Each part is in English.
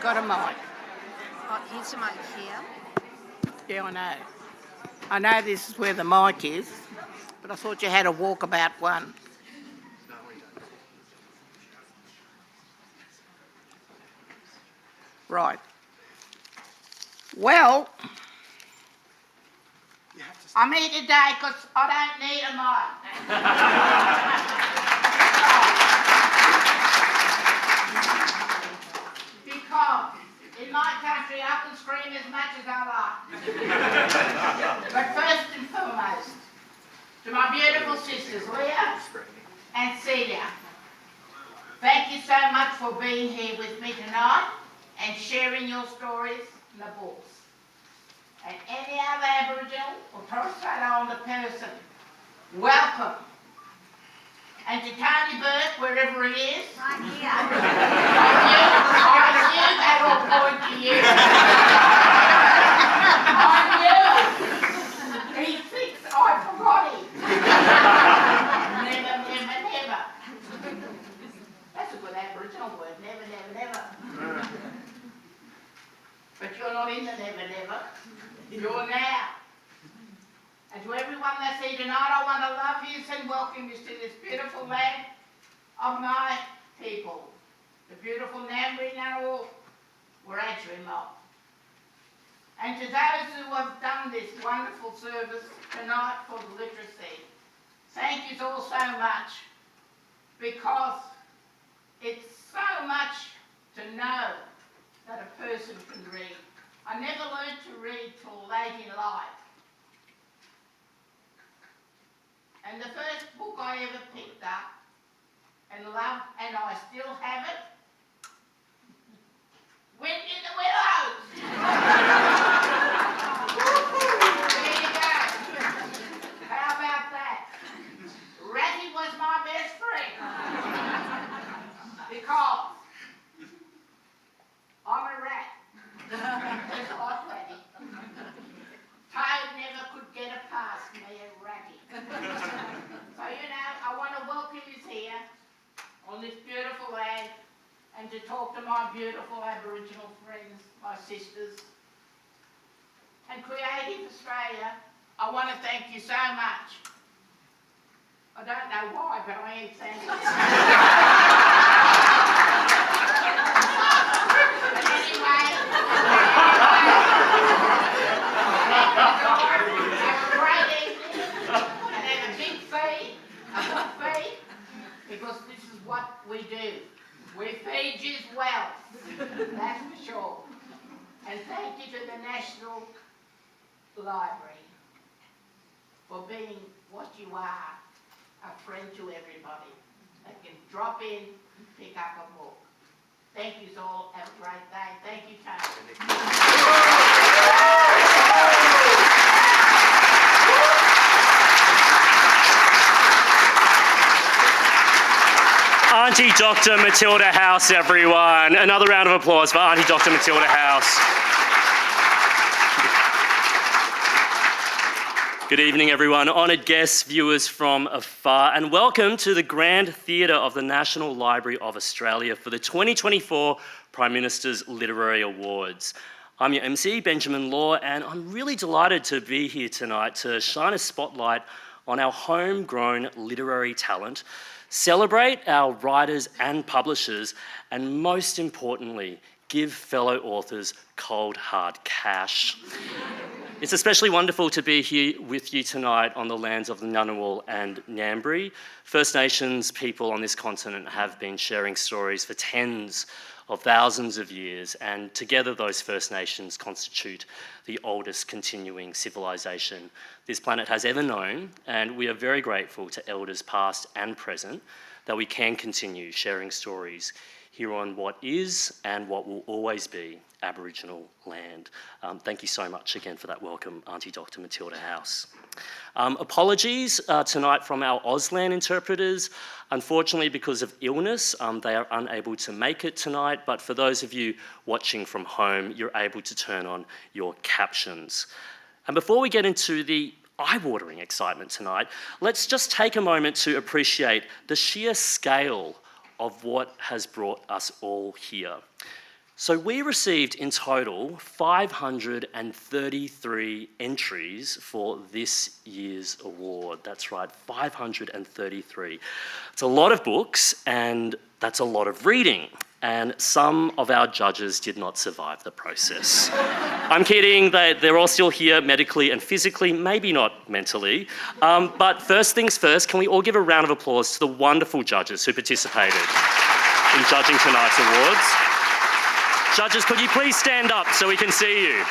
got a mic. Oh, here's the mic here. Yeah, I know. I know this is where the mic is, but I thought you had a walkabout one. Right. Well, I'm here today because I don't need a mic. Because in my country I can scream as much as I like. But first and foremost, to my beautiful sisters Leah and Celia, thank you so much for being here with me tonight and sharing your stories in the books. And any other Aboriginal or Torres Strait Islander person, welcome. And to Tony Burke, wherever he is, Right here. I knew that will point to you. I knew. He thinks I forgot him. Never, never, never. That's a good Aboriginal word, never, never, never. But you're not in the never, never. You're now. And to everyone that's here tonight, I want to love you and welcome you to this beautiful land of my people. The beautiful Ngambri, Ngunnawal, Wiradjuri mob. And to those who have done this wonderful service tonight for the literacy, thank you all so much, because it's so much to know that a person can read. I never learned to read till late in life. And the first book I ever picked up and loved, and I still have it, Wind in the Willows. There you go. How about that? Ratty was my best friend. Because I'm a rat. Just like Ratty. Toad never could get it past me, a ratty. So, I want to welcome you here on this beautiful land and to talk to my beautiful Aboriginal friends, my sisters. And Creative Australia, I want to thank you so much. I don't know why, but I am thanking you. But anyway, have a great evening and have a big feed, a good feed, because this is what we do. We feed you well, that's for sure. And thank you to the National Library for being what you are, a friend to everybody. They can drop in and pick up a book. Thank you all. Have a great day. Thank you, Tony. Auntie Dr. Matilda House, everyone. Another round of applause for Auntie Dr. Matilda House. Good evening, everyone. Honoured guests, viewers from afar, and welcome to the Grand Theatre of the National Library of Australia for the 2024 Prime Minister's Literary Awards. I'm your MC, Benjamin Law, and I'm really delighted to be here tonight to shine a spotlight on our homegrown literary talent, celebrate our writers and publishers, and most importantly, give fellow authors cold, hard cash. It's especially wonderful to be here with you tonight on the lands of the Ngunnawal and Ngambri. First Nations people on this continent have been sharing stories for tens of thousands of years, and together those First Nations constitute the oldest continuing civilization this planet has ever known, and we are very grateful to elders past and present that we can continue sharing stories here on what is and what will always be Aboriginal land. Thank you so much again for that welcome, Auntie Dr. Matilda House. Apologies tonight from our Auslan interpreters. Unfortunately, because of illness, they are unable to make it tonight, but for those of you watching from home, you're able to turn on your captions. And before we get into the eye-watering excitement tonight, let's just take a moment to appreciate the sheer scale of what has brought us all here. So we received in total 533 entries for this year's award. That's right, 533. It's a lot of books and that's a lot of reading. And some of our judges did not survive the process. I'm kidding, they're all still here medically and physically, maybe not mentally. But first things first, can we all give a round of applause to the wonderful judges who participated in judging tonight's awards? Judges, could you please stand up so we can see you?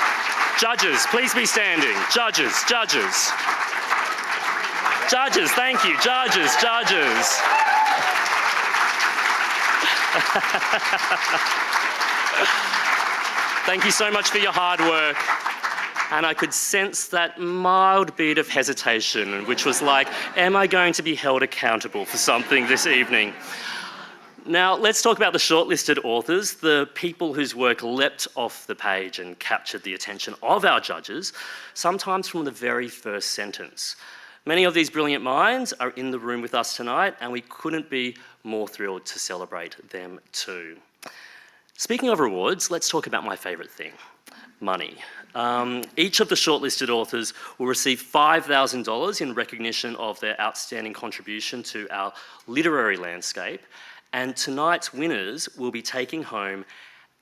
Judges, please be standing. Judges. Judges, thank you. Judges. Thank you so much for your hard work. And I could sense that mild bit of hesitation, which was like, am I going to be held accountable for something this evening? Now, let's talk about the shortlisted authors, the people whose work leapt off the page and captured the attention of our judges, sometimes from the very first sentence. Many of these brilliant minds are in the room with us tonight, and we couldn't be more thrilled to celebrate them too. Speaking of rewards, let's talk about my favourite thing, money. Each of the shortlisted authors will receive $5,000 in recognition of their outstanding contribution to our literary landscape. And tonight's winners will be taking home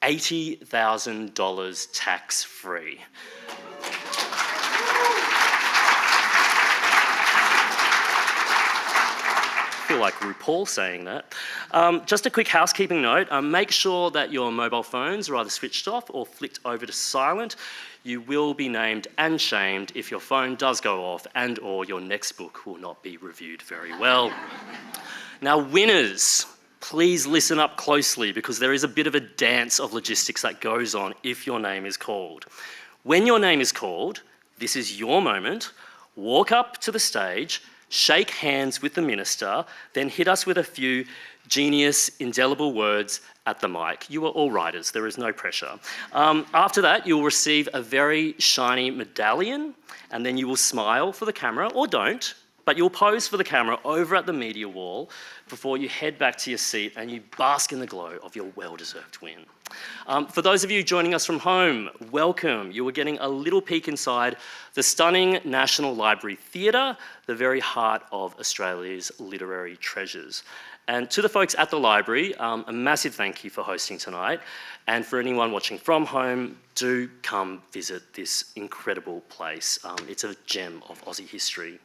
$80,000 tax-free. I feel like RuPaul saying that. Just a quick housekeeping note, make sure that your mobile phones are either switched off or flicked over to silent. You will be named and shamed if your phone does go off and or your next book will not be reviewed very well. Now, winners, please listen up closely because there is a bit of a dance of logistics that goes on if your name is called. When your name is called, this is your moment. Walk up to the stage, shake hands with the minister, then hit us with a few genius, indelible words at the mic. You are all writers, there is no pressure. After that, you'll receive a very shiny medallion, and then you will smile for the camera, or don't, but you'll pose for the camera over at the media wall before you head back to your seat and you bask in the glow of your well-deserved win. For those of you joining us from home, welcome. You are getting a little peek inside the stunning National Library Theatre, the very heart of Australia's literary treasures. And to the folks at the library, a massive thank you for hosting tonight. And for anyone watching from home, do come visit this incredible place. It's a gem of Aussie history.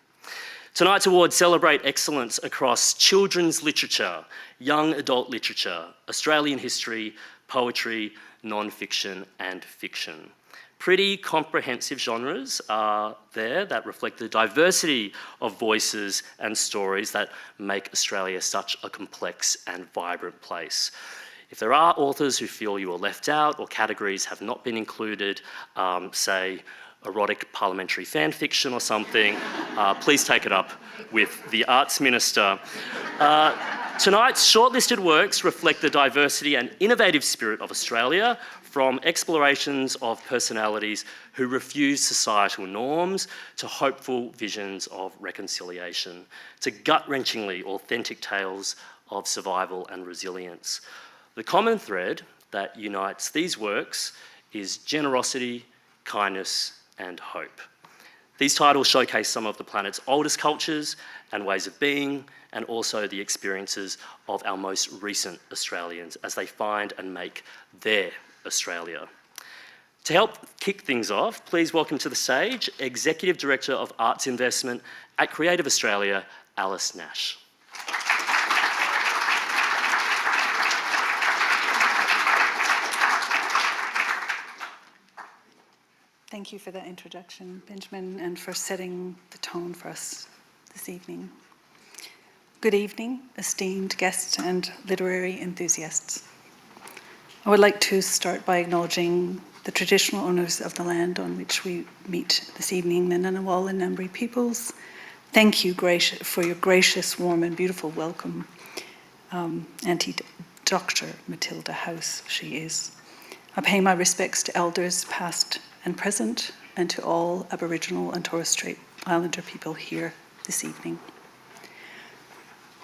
Tonight's awards celebrate excellence across children's literature, young adult literature, Australian history, poetry, non-fiction and fiction. Pretty comprehensive genres are there that reflect the diversity of voices and stories that make Australia such a complex and vibrant place. If there are authors who feel you are left out or categories have not been included, say erotic parliamentary fan fiction or something, please take it up with the Arts Minister. Tonight's shortlisted works reflect the diversity and innovative spirit of Australia, from explorations of personalities who refuse societal norms to hopeful visions of reconciliation, to gut-wrenchingly authentic tales of survival and resilience. The common thread that unites these works is generosity, kindness, and hope. These titles showcase some of the planet's oldest cultures and ways of being, and also the experiences of our most recent Australians as they find and make their Australia. To help kick things off, please welcome to the stage Executive Director of Arts Investment at Creative Australia, Alice Nash. Thank you for that introduction, Benjamin, and for setting the tone for us this evening. Good evening, esteemed guests and literary enthusiasts. I would like to start by acknowledging the traditional owners of the land on which we meet this evening, the Ngunnawal and Ngambri peoples. Thank you for your gracious, warm and beautiful welcome. Auntie Dr. Matilda House, she is. I pay my respects to elders past and present, and to all Aboriginal and Torres Strait Islander people here this evening.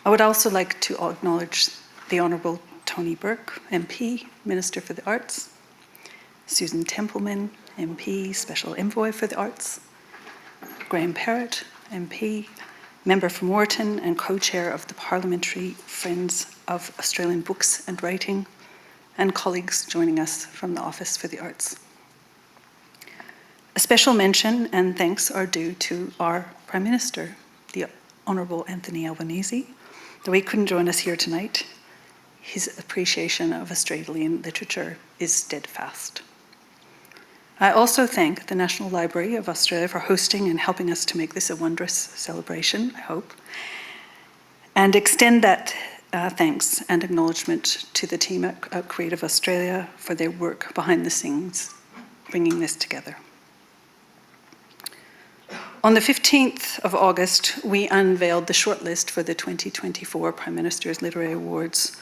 I would also like to acknowledge the Honourable Tony Burke, MP, Minister for the Arts, Susan Templeman, MP, Special Envoy for the Arts, Graham Parrott, MP, Member for Moreton and co-chair of the Parliamentary Friends of Australian Books and Writing, and colleagues joining us from the Office for the Arts. A special mention and thanks are due to our Prime Minister, the Honourable Anthony Albanese. Though he couldn't join us here tonight, his appreciation of Australian literature is steadfast. I also thank the National Library of Australia for hosting and helping us to make this a wondrous celebration, I hope, and extend that thanks and acknowledgement to the team at Creative Australia for their work behind the scenes, bringing this together. On the 15th of August, we unveiled the shortlist for the 2024 Prime Minister's Literary Awards.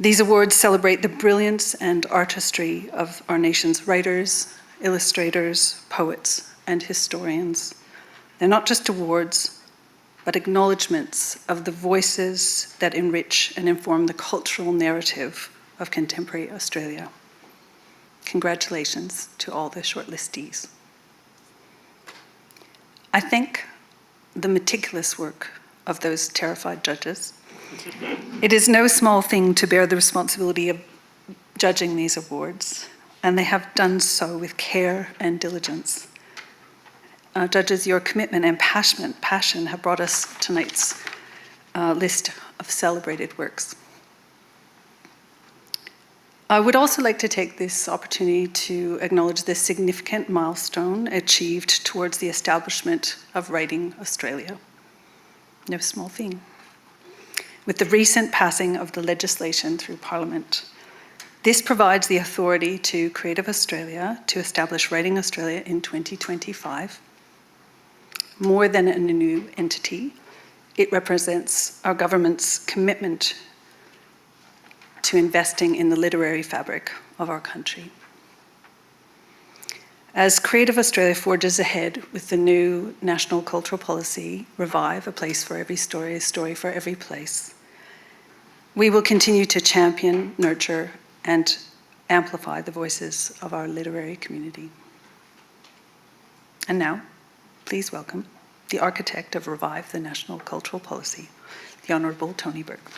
These awards celebrate the brilliance and artistry of our nation's writers, illustrators, poets, and historians. They're not just awards, but acknowledgements of the voices that enrich and inform the cultural narrative of contemporary Australia. Congratulations to all the shortlistees. I thank the meticulous work of those terrified judges. It is no small thing to bear the responsibility of judging these awards, and they have done so with care and diligence. Judges, your commitment and passion have brought us tonight's list of celebrated works. I would also like to take this opportunity to acknowledge this significant milestone achieved towards the establishment of Writing Australia. No small thing. With the recent passing of the legislation through Parliament, this provides the authority to Creative Australia to establish Writing Australia in 2025. More than a new entity, it represents our government's commitment to investing in the literary fabric of our country. As Creative Australia forges ahead with the new National Cultural Policy, Revive, A Place for Every Story, A Story for Every Place, we will continue to champion, nurture, and amplify the voices of our literary community. And now, please welcome the architect of Revive, the National Cultural Policy, the Honourable Tony Burke.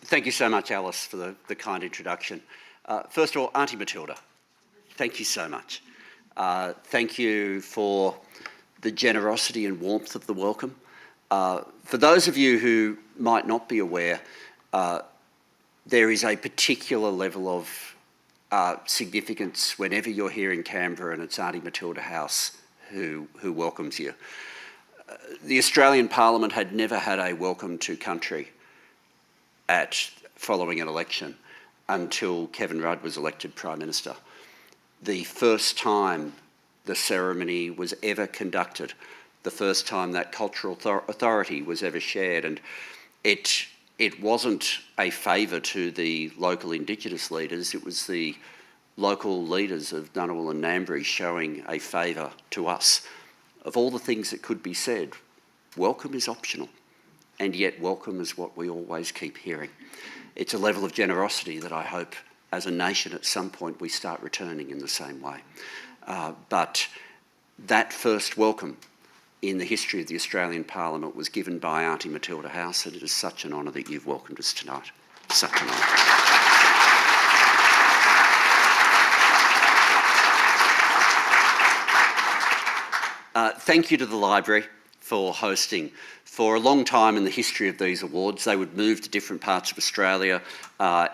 Thank you so much, Alice, for the kind introduction. First of all, Auntie Matilda, thank you so much. Thank you for the generosity and warmth of the welcome. For those of you who might not be aware, there is a particular level of significance whenever you're here in Canberra and it's Auntie Matilda House who welcomes you. The Australian Parliament had never had a welcome to country following an election until Kevin Rudd was elected Prime Minister. The first time the ceremony was ever conducted, the first time that cultural authority was ever shared, and it wasn't a favour to the local Indigenous leaders, it was the local leaders of Ngunnawal and Ngambri showing a favour to us. Of all the things that could be said, welcome is optional. And yet welcome is what we always keep hearing. It's a level of generosity that I hope as a nation at some point we start returning in the same way. But that first welcome in the history of the Australian Parliament was given by Auntie Matilda House, and it is such an honour that you've welcomed us tonight. Such an honour. Thank you to the library for hosting. For a long time in the history of these awards, they would move to different parts of Australia.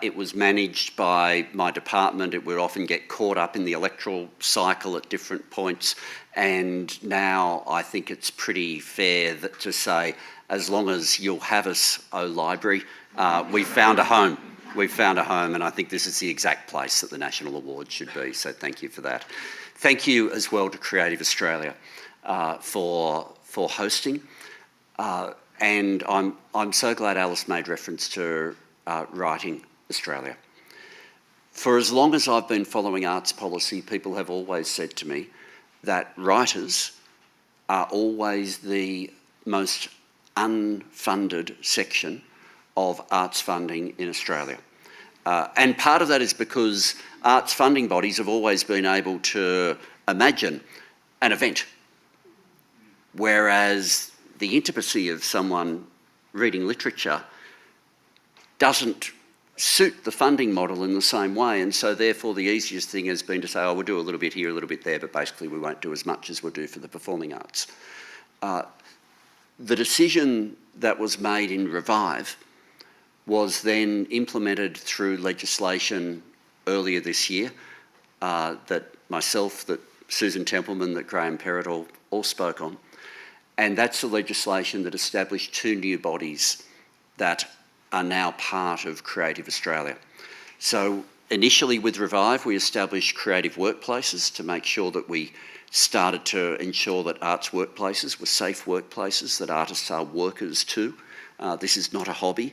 It was managed by my department. It would often get caught up in the electoral cycle at different points. And now I think it's pretty fair to say, as long as you'll have us, oh library, we've found a home. We've found a home, and I think this is the exact place that the National Award should be. So thank you for that. Thank you as well to Creative Australia for hosting. And I'm so glad Alice made reference to Writing Australia. For as long as I've been following arts policy, people have always said to me that writers are always the most unfunded section of arts funding in Australia. And part of that is because arts funding bodies have always been able to imagine an event, whereas the intimacy of someone reading literature doesn't suit the funding model in the same way, and so therefore the easiest thing has been to say, oh, we'll do a little bit here, a little bit there, but basically we won't do as much as we'll do for the performing arts. The decision that was made in Revive was then implemented through legislation earlier this year that myself, that Susan Templeman, that Graham Perrott all spoke on. And that's the legislation that established 2 new bodies that are now part of Creative Australia. So initially with Revive, we established creative workplaces to make sure that we started to ensure that arts workplaces were safe workplaces, that artists are workers too. This is not a hobby.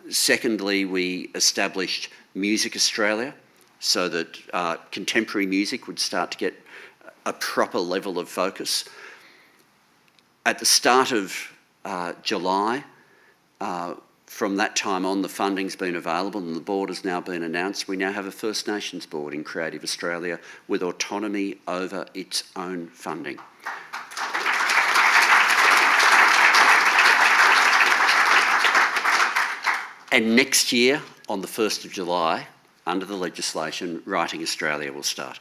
Secondly, we established Music Australia so that contemporary music would start to get a proper level of focus. At the start of July, from that time on, the funding's been available and the board has now been announced. We now have a First Nations board in Creative Australia with autonomy over its own funding. And next year, on the 1st of July, under the legislation, Writing Australia will start.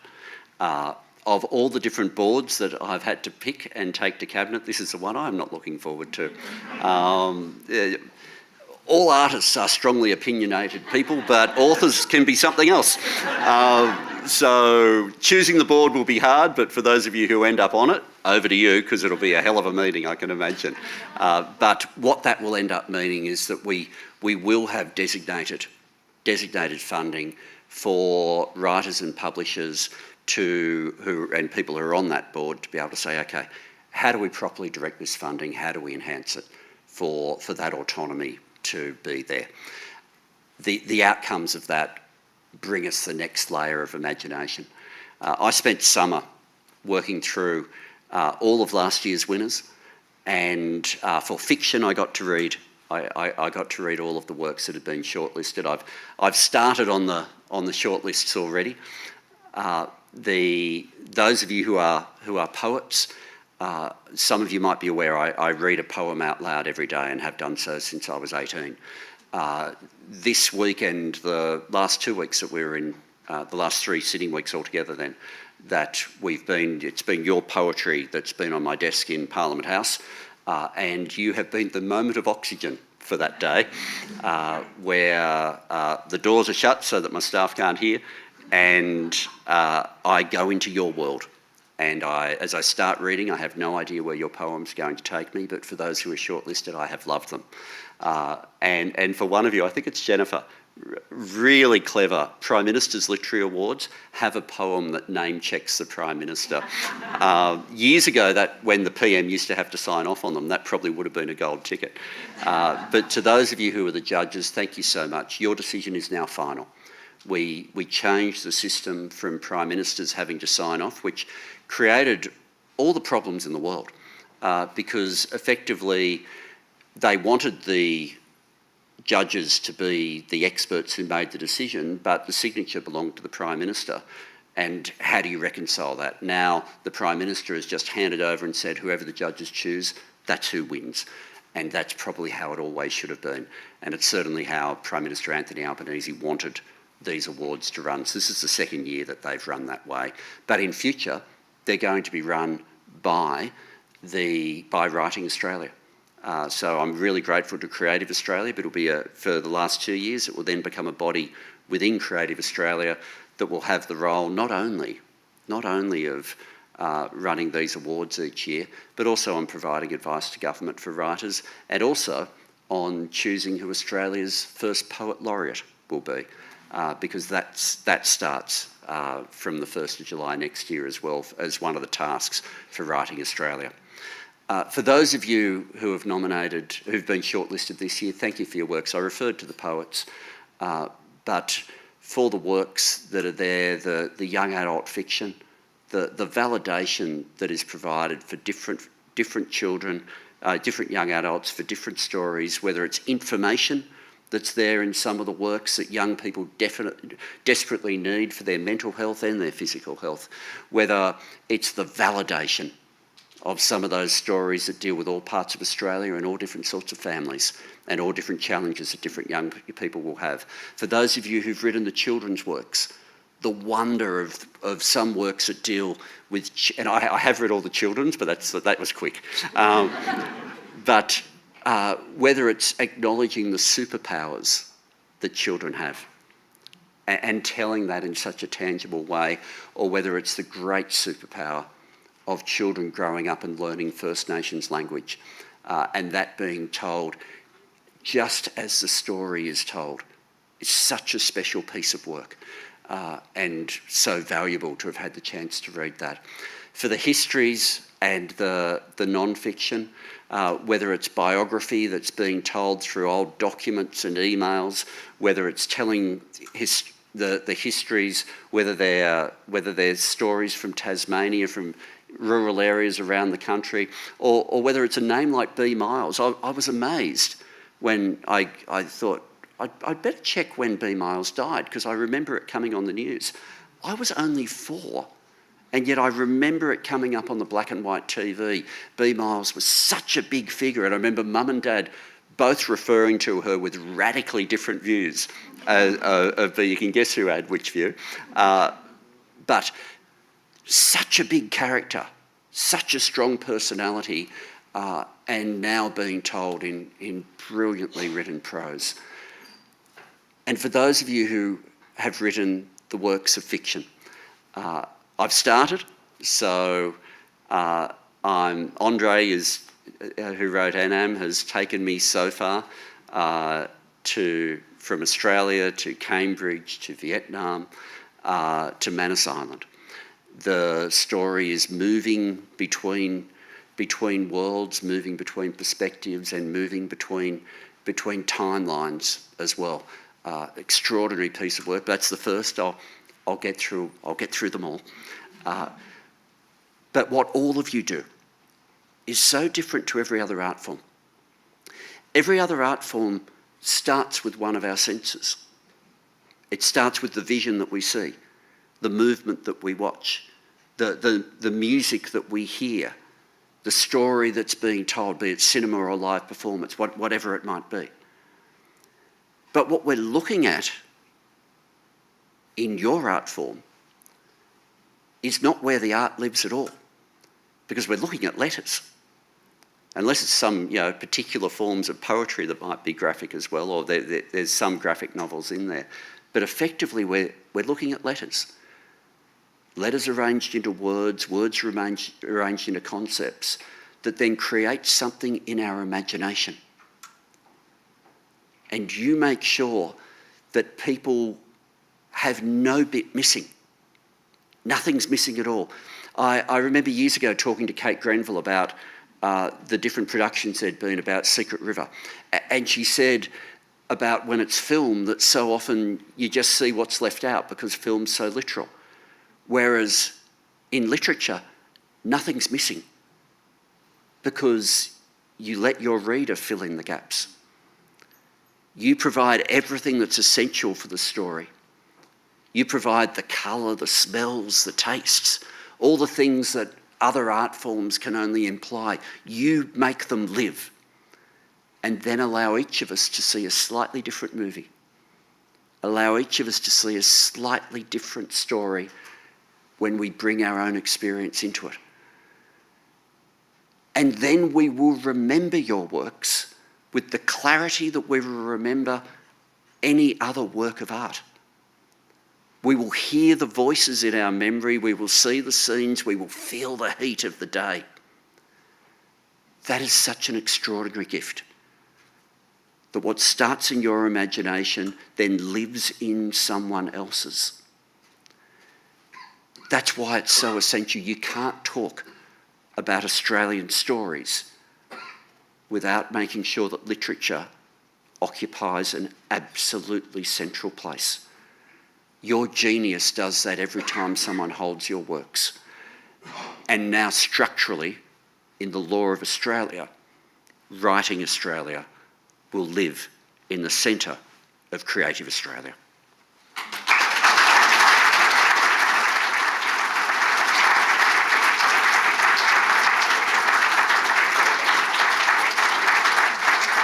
Of all the different boards that I've had to pick and take to Cabinet, this is the one I'm not looking forward to. All artists are strongly opinionated people, but authors can be something else. So choosing the board will be hard, but for those of you who end up on it, over to you, because it'll be a hell of a meeting, I can imagine. But what that will end up meaning is that we will have designated funding for writers and publishers and people who are on that board to be able to say, okay, how do we properly direct this funding? How do we enhance it for that autonomy to be there? The outcomes of that bring us the next layer of imagination. I spent summer working through all of last year's winners, and for fiction I got to read all of the works that had been shortlisted. I've started on the shortlists already. Those of you who are poets, some of you might be aware I read a poem out loud every day and have done so since I was 18. This week and the last 2 weeks that we were in, the last 3 sitting weeks altogether then, that it's been your poetry that's been on my desk in Parliament House, and you have been the moment of oxygen for that day, where the doors are shut so that my staff can't hear, and I go into your world. And as I start reading, I have no idea where your poem's going to take me, but for those who are shortlisted, I have loved them. And for one of you, I think it's Jennifer, really clever, Prime Minister's Literary Awards have a poem that name checks the Prime Minister. Years ago, when the PM used to have to sign off on them, that probably would have been a gold ticket. But to those of you who are the judges, thank you so much. Your decision is now final. We changed the system from Prime Ministers having to sign off, which created all the problems in the world, because effectively they wanted the judges to be the experts who made the decision, but the signature belonged to the Prime Minister. And how do you reconcile that? Now the Prime Minister has just handed over and said whoever the judges choose, that's who wins. And that's probably how it always should have been. And it's certainly how Prime Minister Anthony Albanese wanted these awards to run. So this is the 2nd year that they've run that way. But in future, they're going to be run by Writing Australia. So I'm really grateful to Creative Australia, but it'll be for the last 2 years, it will then become a body within Creative Australia that will have the role not only of running these awards each year, but also on providing advice to government for writers, and also on choosing who Australia's first poet laureate will be, because that starts from the 1st of July next year as well, as one of the tasks for Writing Australia. For those of you who have who've been shortlisted this year, thank you for your works. I referred to the poets, but for the works that are there, the young adult fiction, the validation that is provided for different children, different young adults, for different stories, whether it's information that's there in some of the works that young people desperately need for their mental health and their physical health, whether it's the validation of some of those stories that deal with all parts of Australia and all different sorts of families and all different challenges that different young people will have. For those of you who've written the children's works, the wonder of some works that deal with, and I have read all the children's, but that was quick. But whether it's acknowledging the superpowers that children have and telling that in such a tangible way, or whether it's the great superpower of children growing up and learning First Nations language, and that being told just as the story is told. It's such a special piece of work, and so valuable to have had the chance to read that. For the histories and the non-fiction, whether it's biography that's being told through old documents and emails, whether it's telling the histories, whether they're stories from Tasmania, from rural areas around the country, or whether it's a name like B. Miles. I was amazed when I thought, I'd better check when B. Miles died, because I remember it coming on the news. I was only 4, and yet I remember it coming up on the black and white TV. B. Miles was such a big figure, and I remember Mum and Dad both referring to her with radically different views of you can guess who had which view. But such a big character, such a strong personality, and now being told in brilliantly written prose. And for those of you who have written the works of fiction, I've started, so Andre who wrote Annam has taken me so far from Australia to Cambridge to Vietnam to Manus Island. The story is moving between worlds, moving between perspectives, and moving between timelines as well. Extraordinary piece of work. That's the first. I'll get through them all. But what all of you do is so different to every other art form. Every other art form starts with one of our senses. It starts with the vision that we see, the movement that we watch, the music that we hear, the story that's being told, be it cinema or live performance, whatever it might be. But what we're looking at in your art form is not where the art lives at all, because we're looking at letters. Unless it's some particular forms of poetry that might be graphic as well, or there's some graphic novels in there. But effectively we're looking at letters. Letters arranged into words, words arranged into concepts that then create something in our imagination. And you make sure that people have no bit missing. Nothing's missing at all. I remember years ago talking to Kate Grenville about the different productions there'd been about Secret River. And she said about when it's filmed that so often you just see what's left out because film's so literal. Whereas in literature, nothing's missing because you let your reader fill in the gaps. You provide everything that's essential for the story. You provide the colour, the smells, the tastes, all the things that other art forms can only imply. You make them live and then allow each of us to see a slightly different movie. Allow each of us to see a slightly different story when we bring our own experience into it. And then we will remember your works with the clarity that we will remember any other work of art. We will hear the voices in our memory, we will see the scenes, we will feel the heat of the day. That is such an extraordinary gift. That what starts in your imagination then lives in someone else's. That's why it's so essential. You can't talk about Australian stories without making sure that literature occupies an absolutely central place. Your genius does that every time someone holds your works. And now structurally, in the law of Australia, Writing Australia will live in the centre of Creative Australia.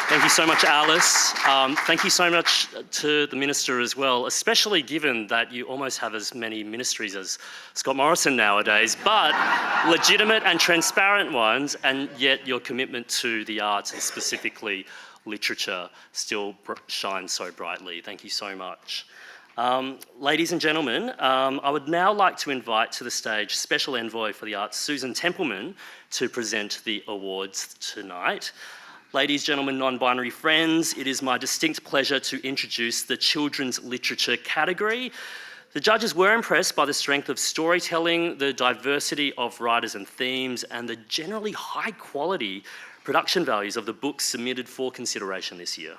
Thank you so much, Alice. Thank you so much to the Minister as well, especially given that you almost have as many ministries as Scott Morrison nowadays, but legitimate and transparent ones, and yet your commitment to the arts and specifically literature still shines so brightly. Thank you so much. Ladies and gentlemen, I would now like to invite to the stage Special Envoy for the Arts, Susan Templeman, to present the awards tonight. Ladies, gentlemen, non-binary friends, it is my distinct pleasure to introduce the Children's Literature category. The judges were impressed by the strength of storytelling, the diversity of writers and themes, and the generally high quality production values of the books submitted for consideration this year.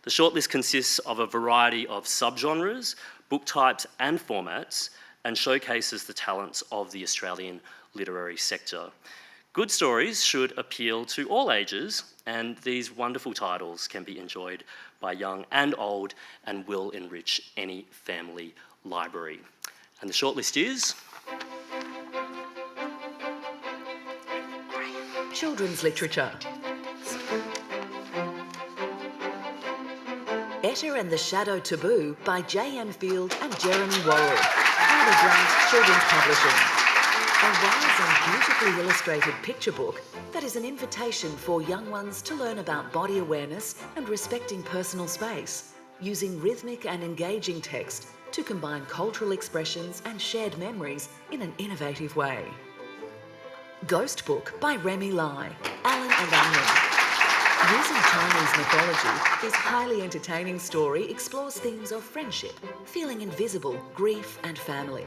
The shortlist consists of a variety of subgenres, book types and formats, and showcases the talents of the Australian literary sector. Good stories should appeal to all ages, and these wonderful titles can be enjoyed by young and old and will enrich any family library. And the shortlist is... Children's Literature. Etta and the Shadow Taboo by J.M. Field and Jeremy Worrell. Hardy Grant Children's Publishing. A wise and beautifully illustrated picture book that is an invitation for young ones to learn about body awareness and respecting personal space, using rhythmic and engaging text to combine cultural expressions and shared memories in an innovative way. Ghost Book by Remy Lai, Alan and Onion. Using Chinese mythology, this highly entertaining story explores themes of friendship, feeling invisible, grief and family.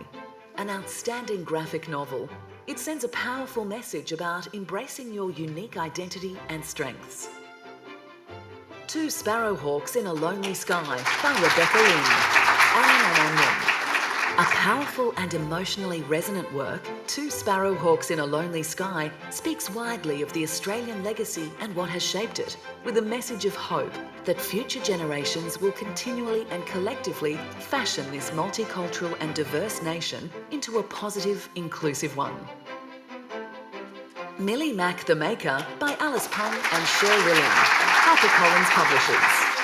An outstanding graphic novel, it sends a powerful message about embracing your unique identity and strengths. Two Sparrowhawks in a Lonely Sky by Rebecca Lynn, Alan and Onion. A powerful and emotionally resonant work, Two Sparrowhawks in a Lonely Sky speaks widely of the Australian legacy and what has shaped it, with a message of hope that future generations will continually and collectively fashion this multicultural and diverse nation into a positive, inclusive one. Millie Mack the Maker by Alice Pung and Cher Willing, HarperCollins Publishers.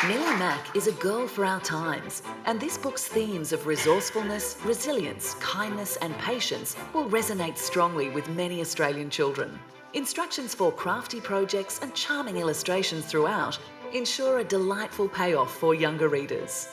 Millie Mack is a girl for our times, and this book's themes of resourcefulness, resilience, kindness and patience will resonate strongly with many Australian children. Instructions for crafty projects and charming illustrations throughout ensure a delightful payoff for younger readers.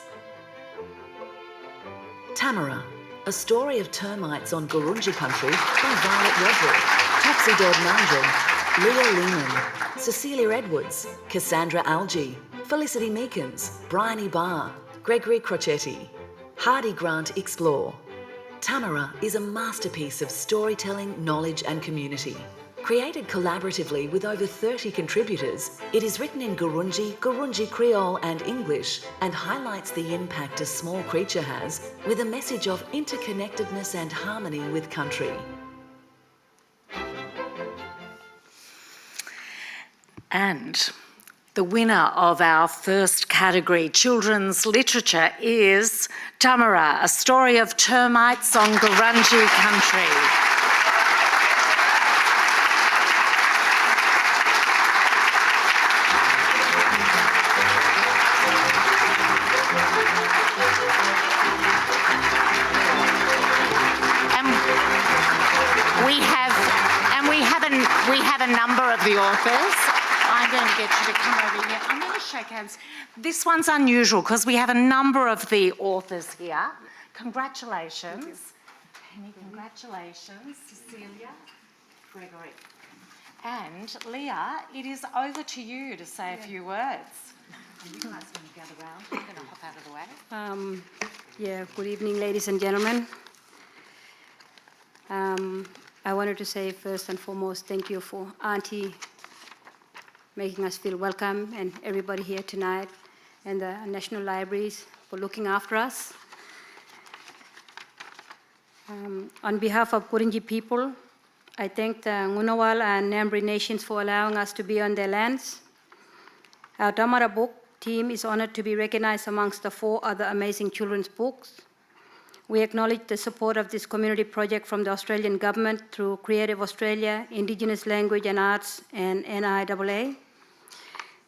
Tamara, a story of termites on Gurunji country by Violet Roderick, Topsy Dog Nandrel, Leah Lehman, Cecilia Edwards, Cassandra Algie, Felicity Meekins, Bryony Barr, Gregory Crocetti. Hardy Grant Explore. Tamara is a masterpiece of storytelling, knowledge and community. Created collaboratively with over 30 contributors, it is written in Gurunji, Gurunji Creole and English and highlights the impact a small creature has with a message of interconnectedness and harmony with country. And the winner of our first category, Children's Literature, is Tamara, A Story of Termites on Gurunji Country. We have a number of the authors. I'm going to get you to come over here. I'm going to shake hands. This one's unusual because we have a number of the authors here. Congratulations. Penny, congratulations. Cecilia, Gregory. And Leah, it is over to you to say a few words. And you guys going to gather round. I'm going to hop out of the way. Good evening, ladies and gentlemen. I wanted to say first and foremost, thank you for Auntie making us feel welcome and everybody here tonight and the National Libraries for looking after us. On behalf of Kurinji people, I thank the Ngunnawal and Ngambri nations for allowing us to be on their lands. Our Damara book team is honored to be recognized amongst the 4 other amazing children's books. We acknowledge the support of this community project from the Australian government through Creative Australia, Indigenous Language and Arts, and NIAA.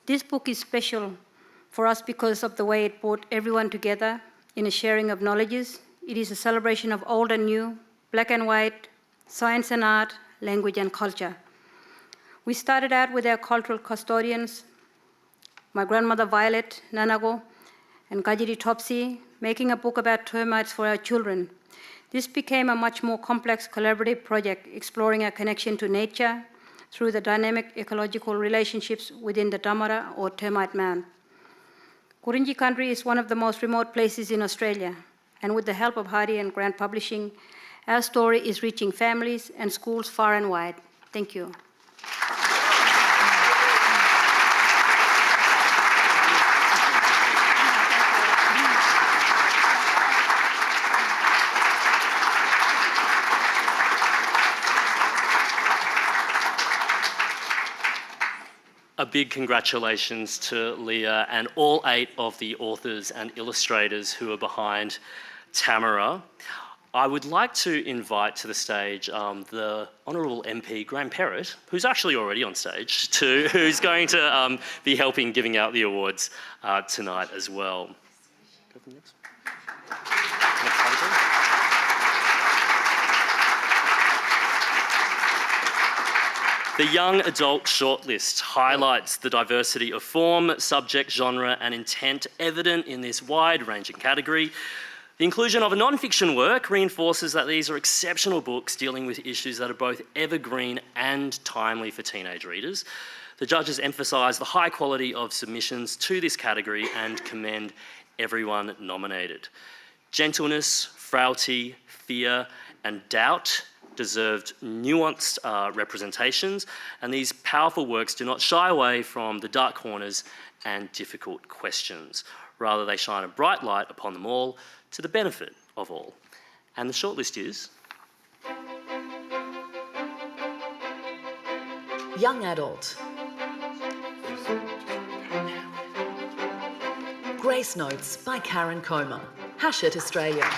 This book is special for us because of the way it brought everyone together in a sharing of knowledges. It is a celebration of old and new, black and white, science and art, language and culture. We started out with our cultural custodians, my grandmother Violet Nanago and Kajiri Topsy, making a book about termites for our children. This became a much more complex collaborative project, exploring our connection to nature through the dynamic ecological relationships within the Damara or termite mound. Kurinji country is one of the most remote places in Australia, and with the help of Hardy and Grant Publishing, our story is reaching families and schools far and wide. Thank you. A big congratulations to Leah and all 8 of the authors and illustrators who are behind Tamara. I would like to invite to the stage the Honourable MP Graham Perrott, who's actually already on stage, who's going to be helping giving out the awards tonight as well. Go to the next one. The Young Adult Shortlist highlights the diversity of form, subject, genre and intent evident in this wide-ranging category. The inclusion of a non-fiction work reinforces that these are exceptional books dealing with issues that are both evergreen and timely for teenage readers. The judges emphasise the high quality of submissions to this category and commend everyone nominated. Gentleness, frailty, fear and doubt deserved nuanced representations, and these powerful works do not shy away from the dark corners and difficult questions. Rather, they shine a bright light upon them all to the benefit of all. And the shortlist is... Young Adult. Grace Notes by Karen Comer, Hachette, Australia.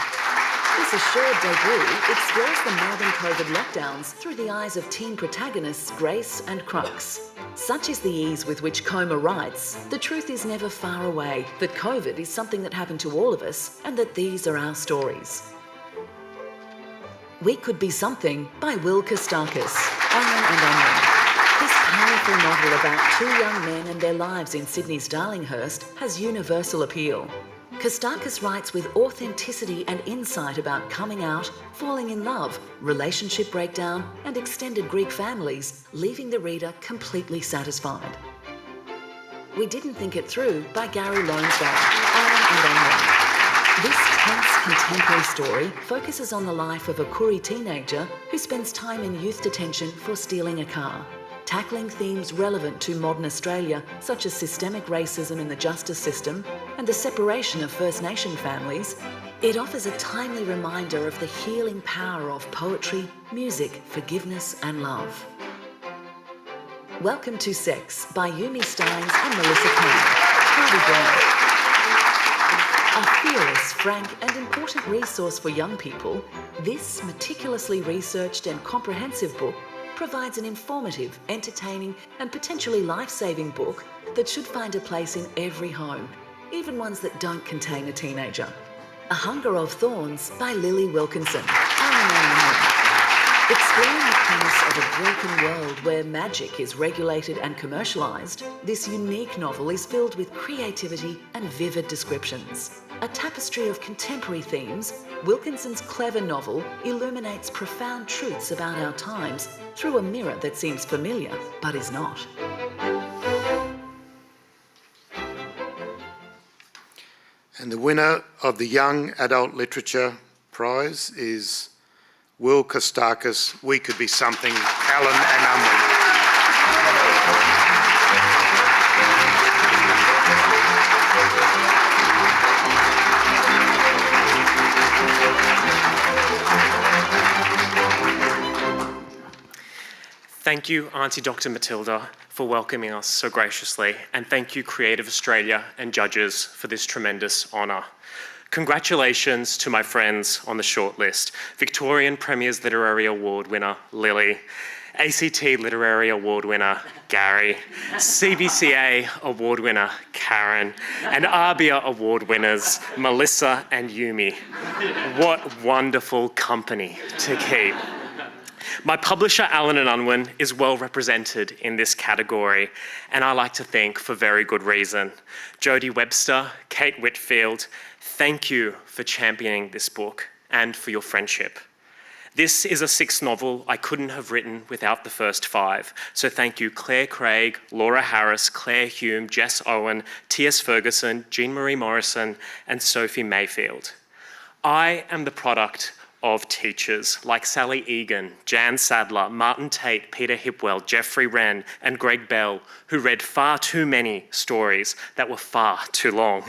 This assured debut explores the Melbourne COVID lockdowns through the eyes of teen protagonists Grace and Crux. Such is the ease with which Comer writes, the truth is never far away that COVID is something that happened to all of us and that these are our stories. We Could Be Something by Will Kostakis, Aaron and Onion. This powerful novel about 2 young men and their lives in Sydney's Darlinghurst has universal appeal. Kostakis writes with authenticity and insight about coming out, falling in love, relationship breakdown and extended Greek families, leaving the reader completely satisfied. We Didn't Think It Through by Gary Lonesdale, Aaron and Onion. This tense contemporary story focuses on the life of a Koori teenager who spends time in youth detention for stealing a car. Tackling themes relevant to modern Australia, such as systemic racism in the justice system and the separation of First Nation families, it offers a timely reminder of the healing power of poetry, music, forgiveness and love. Welcome to Sex by Yumi Steins and Melissa Kane, Hardy Brown. A fearless, frank and important resource for young people, this meticulously researched and comprehensive book provides an informative, entertaining and potentially life-saving book that should find a place in every home, even ones that don't contain a teenager. A Hunger of Thorns by Lily Wilkinson. Exploring the premise of a broken world where magic is regulated and commercialised, this unique novel is filled with creativity and vivid descriptions. A tapestry of contemporary themes, Wilkinson's clever novel illuminates profound truths about our times through a mirror that seems familiar but is not. And the winner of the Young Adult Literature Prize is Will Kostakis, We Could Be Something, Alan and Unwin. Thank you, Auntie Dr. Matilda, for welcoming us so graciously, and thank you, Creative Australia and judges, for this tremendous honour. Congratulations to my friends on the shortlist: Victorian Premier's Literary Award winner, Lily; ACT Literary Award winner, Gary; CBCA Award winner, Karen; and ARBIA Award winners, Melissa and Yumi. What wonderful company to keep. My publisher, Allen & Unwin, is well represented in this category, and I like to think for very good reason. Jodie Webster, Kate Whitfield, thank you for championing this book and for your friendship. This is a sixth novel I couldn't have written without the first five, so thank you Claire Craig, Laura Harris, Claire Hume, Jess Owen, T.S. Ferguson, Jean-Marie Morrison, and Sophie Mayfield. I am the product of teachers like Sally Egan, Jan Sadler, Martin Tate, Peter Hipwell, Jeffrey Wren, and Greg Bell, who read far too many stories that were far too long.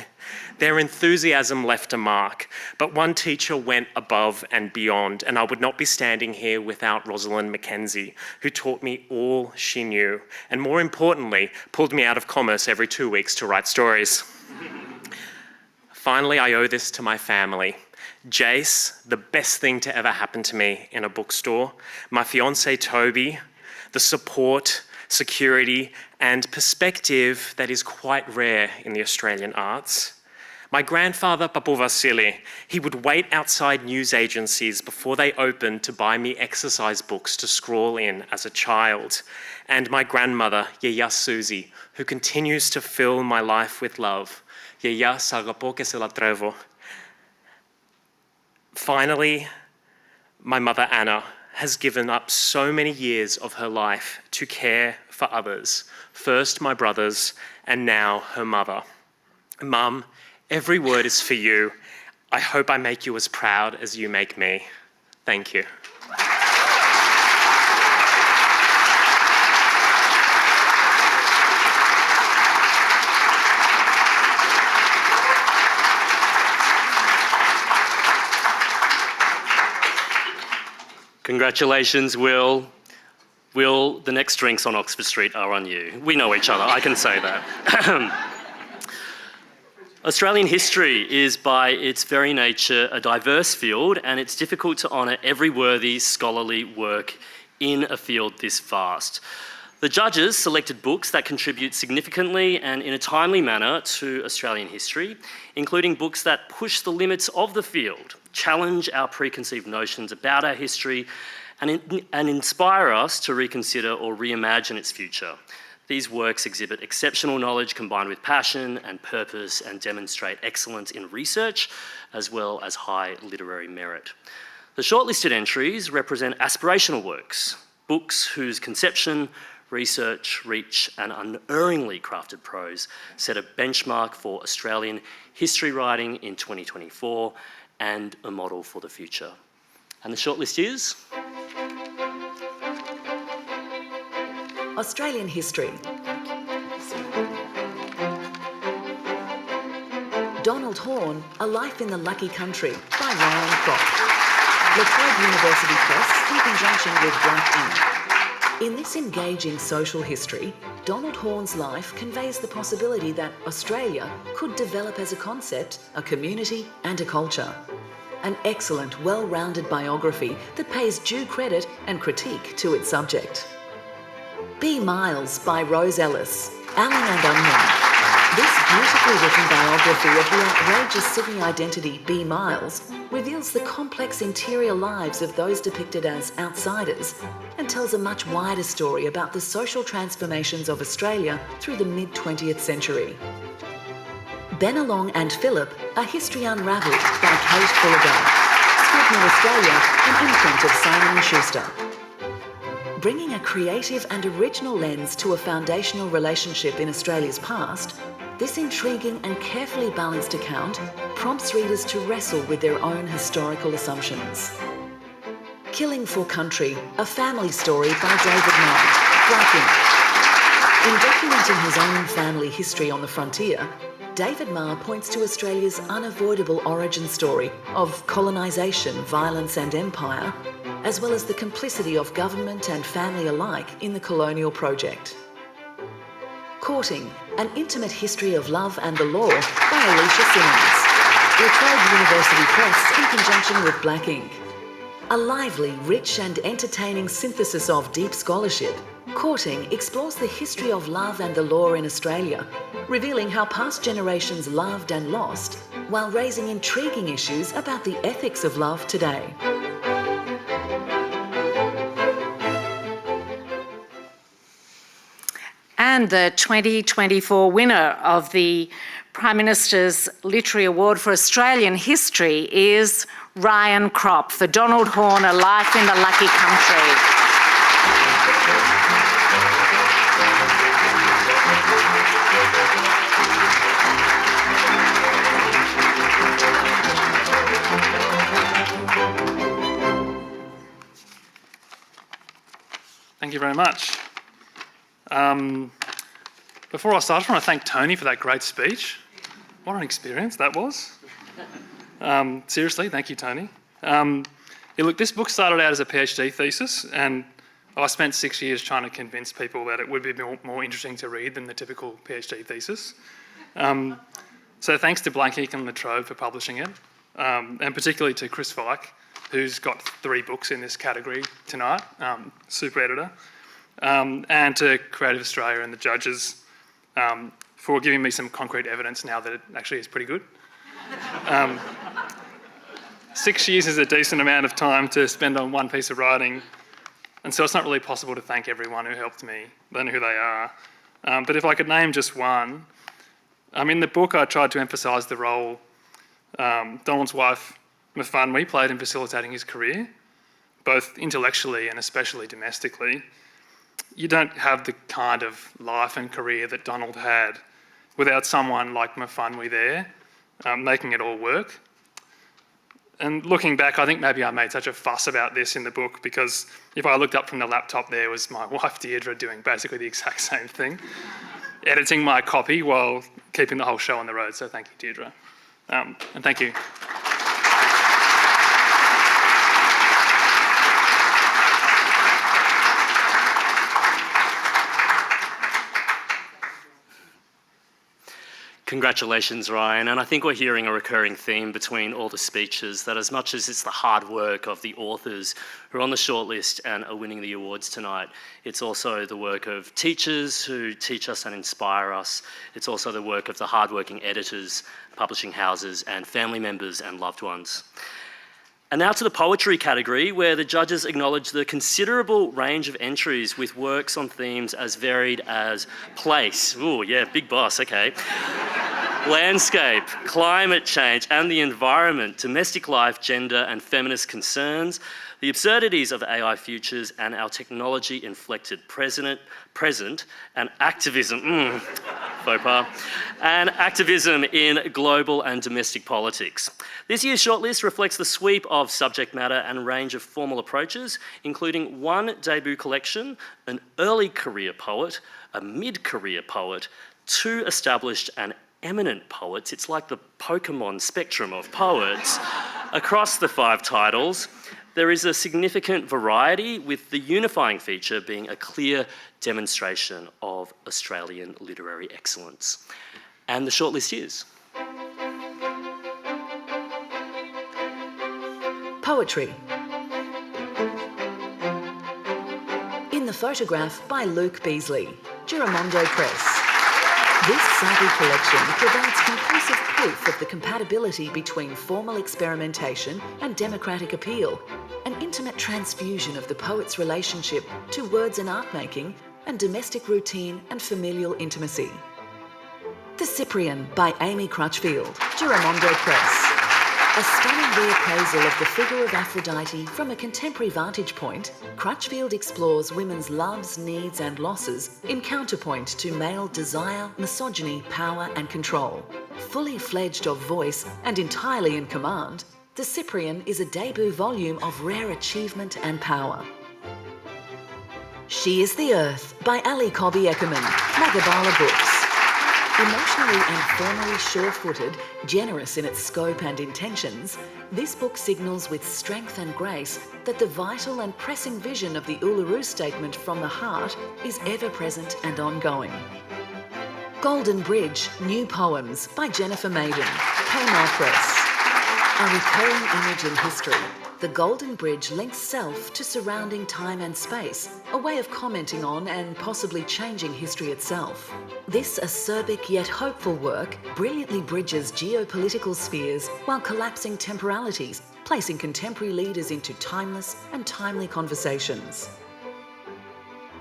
Their enthusiasm left a mark, but one teacher went above and beyond, and I would not be standing here without Rosalind Mackenzie, who taught me all she knew, and more importantly, pulled me out of commerce every 2 weeks to write stories. Finally, I owe this to my family. Jace, the best thing to ever happen to me in a bookstore; my fiance Toby, the support, security, and perspective that is quite rare in the Australian arts; my grandfather, Papu Vasili, he would wait outside news agencies before they opened to buy me exercise books to scrawl in as a child; and my grandmother, Yaya Susie, who continues to fill my life with love. Yaya, sagapo que se la trevo. Finally, my mother Anna has given up so many years of her life to care for others, first my brothers and now her mother. Mum, every word is for you. I hope I make you as proud as you make me. Thank you. Congratulations, Will. Will, the next drinks on Oxford Street are on you. We know each other, I can say that. Australian history is by its very nature a diverse field, and it's difficult to honour every worthy scholarly work in a field this vast. The judges selected books that contribute significantly and in a timely manner to Australian history, including books that push the limits of the field, challenge our preconceived notions about our history, and inspire us to reconsider or reimagine its future. These works exhibit exceptional knowledge combined with passion and purpose and demonstrate excellence in research as well as high literary merit. The shortlisted entries represent aspirational works, books whose conception, research, reach, and unerringly crafted prose set a benchmark for Australian history writing in 2024 and a model for the future. And the shortlist is? Australian history. Donald Horne, A Life in the Lucky Country by Ryan Kropp. La Trobe University Press in conjunction with Black Ink. In this engaging social history, Donald Horne's life conveys the possibility that Australia could develop as a concept, a community and a culture. An excellent, well-rounded biography that pays due credit and critique to its subject. B. Miles by Rose Ellis, Allen & Unwin. This beautifully written biography of the outrageous Sydney identity B. Miles reveals the complex interior lives of those depicted as outsiders and tells a much wider story about the social transformations of Australia through the mid-20th century. Benelong and Philip, A History Unravelled by Kate Fulliger. Scribner Australia, an imprint of Simon & Schuster. Bringing a creative and original lens to a foundational relationship in Australia's past, this intriguing and carefully balanced account prompts readers to wrestle with their own historical assumptions. Killing for Country, A Family Story by David Knight, Black Ink. In documenting his own family history on the frontier, David Marr points to Australia's unavoidable origin story of colonisation, violence and empire as well as the complicity of government and family alike in the colonial project. Courting, An Intimate History of Love and the Law by Alicia Simmons. La Trobe University Press in conjunction with Black Ink. A lively, rich and entertaining synthesis of deep scholarship, Courting explores the history of love and the law in Australia, revealing how past generations loved and lost, while raising intriguing issues about the ethics of love today. And the 2024 winner of the Prime Minister's Literary Award for Australian History is Ryan Kropp for Donald Horne, A Life in the Lucky Country. Thank you very much. Before I start, I just want to thank Tony for that great speech. What an experience that was. Seriously, thank you, Tony. Look, this book started out as a PhD thesis, and I spent 6 years trying to convince people that it would be more interesting to read than the typical PhD thesis. So thanks to Black Ink and La Trobe for publishing it, and particularly to Chris Fike, who's got 3 books in this category tonight, super editor, and to Creative Australia and the judges for giving me some concrete evidence now that it actually is pretty good. 6 years is a decent amount of time to spend on one piece of writing, and so it's not really possible to thank everyone who helped me, learn who they are. But if I could name just one, in the book I tried to emphasise the role Donald's wife, Mufwani, played in facilitating his career, both intellectually and especially domestically. You don't have the kind of life and career that Donald had without someone like Mufwani there, making it all work. And looking back, I think maybe I made such a fuss about this in the book because if I looked up from the laptop, there was my wife Deirdre doing basically the exact same thing, editing my copy while keeping the whole show on the road. So thank you, Deirdre. And thank you. Congratulations, Ryan. And I think we're hearing a recurring theme between all the speeches, that as much as it's the hard work of the authors who are on the shortlist and are winning the awards tonight, it's also the work of teachers who teach us and inspire us. It's also the work of the hardworking editors, publishing houses, and family members and loved ones. And now to the poetry category, where the judges acknowledge the considerable range of entries with works on themes as varied as place, ooh yeah, big boss, okay, landscape, climate change and the environment, domestic life, gender and feminist concerns, the absurdities of AI futures and our technology-inflected present and activism, faux pas, and activism in global and domestic politics. This year's shortlist reflects the sweep of subject matter and range of formal approaches, including one debut collection, an early career poet, a mid-career poet, 2 established and eminent poets. It's like the Pokemon spectrum of poets. Across the 5 titles, there is a significant variety, with the unifying feature being a clear demonstration of Australian literary excellence. And the shortlist is... Poetry. In the Photograph by Luke Beasley, Giramondo Press. This savvy collection provides conclusive proof of the compatibility between formal experimentation and democratic appeal, an intimate transfusion of the poet's relationship to words and art making, and domestic routine and familial intimacy. The Cyprian by Amy Crutchfield, Giramondo Press. A stunning reappraisal of the figure of Aphrodite from a contemporary vantage point, Crutchfield explores women's loves, needs and losses in counterpoint to male desire, misogyny, power and control. Fully fledged of voice and entirely in command, The Cyprian is a debut volume of rare achievement and power. She is the Earth by Ali Cobby Eckermann, Magabala Books. Emotionally and formally sure-footed, generous in its scope and intentions, this book signals with strength and grace that the vital and pressing vision of the Uluru Statement from the Heart is ever-present and ongoing. Golden Bridge, New Poems by Jennifer Maiden, Kmart Press. A recurring image in history, the Golden Bridge links self to surrounding time and space, a way of commenting on and possibly changing history itself. This acerbic yet hopeful work brilliantly bridges geopolitical spheres while collapsing temporalities, placing contemporary leaders into timeless and timely conversations.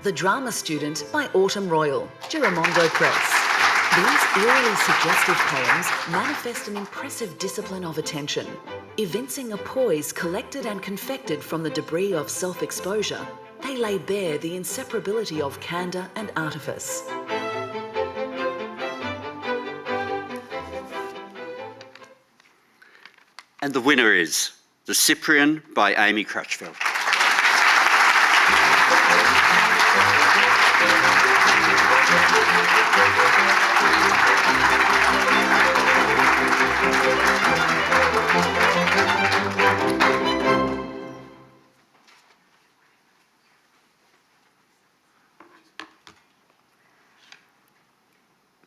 The Drama Student by Autumn Royal, Giramondo Press. These eerily suggestive poems manifest an impressive discipline of attention, evincing a poise collected and confected from the debris of self-exposure. They lay bare the inseparability of candour and artifice. And the winner is The Cyprian by Amy Crutchfield.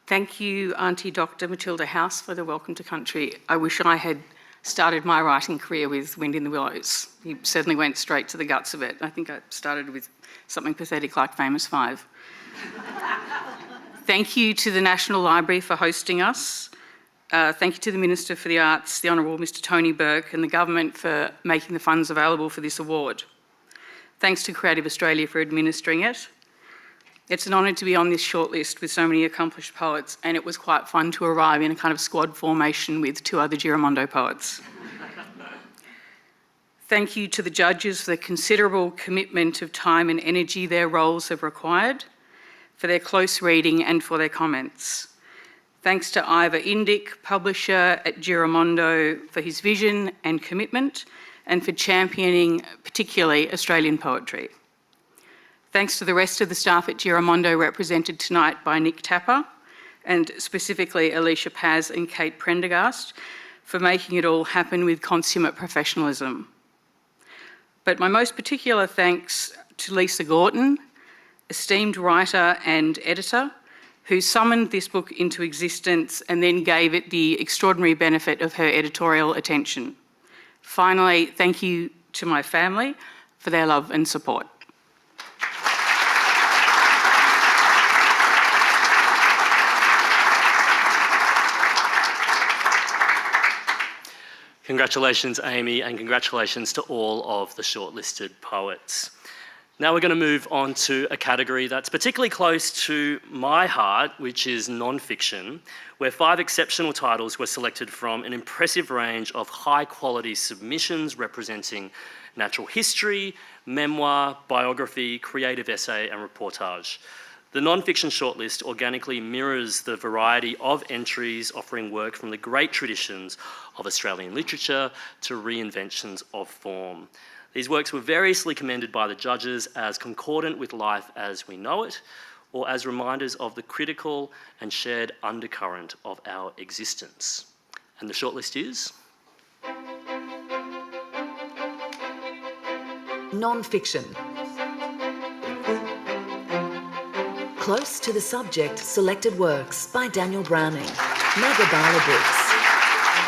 Thank you, Auntie Dr. Matilda House, for the welcome to country. I wish I had started my writing career with Wind in the Willows. You certainly went straight to the guts of it. I think I started with something pathetic like Famous Five. Thank you to the National Library for hosting us. Thank you to the Minister for the Arts, the Honourable Mr Tony Burke, and the Government for making the funds available for this award. Thanks to Creative Australia for administering it. It's an honour to be on this shortlist with so many accomplished poets, and it was quite fun to arrive in a kind of squad formation with 2 other Giramondo poets. Thank you to the judges for the considerable commitment of time and energy their roles have required, for their close reading and for their comments. Thanks to Ivor Indick, publisher at Giramondo, for his vision and commitment, and for championing particularly Australian poetry. Thanks to the rest of the staff at Giramondo, represented tonight by Nick Tapper, and specifically Alicia Paz and Kate Prendergast, for making it all happen with consummate professionalism. But my most particular thanks to Lisa Gorton, esteemed writer and editor, who summoned this book into existence and then gave it the extraordinary benefit of her editorial attention. Finally, thank you to my family for their love and support. Congratulations, Amy, and congratulations to all of the shortlisted poets. Now we're going to move on to a category that's particularly close to my heart, which is non-fiction, where 5 exceptional titles were selected from an impressive range of high-quality submissions representing natural history, memoir, biography, creative essay, and reportage. The non-fiction shortlist organically mirrors the variety of entries offering work from the great traditions of Australian literature to reinventions of form. These works were variously commended by the judges as concordant with life as we know it, or as reminders of the critical and shared undercurrent of our existence. And the shortlist is? Non-fiction. Close to the subject, selected works by Daniel Browning, Megabala Books.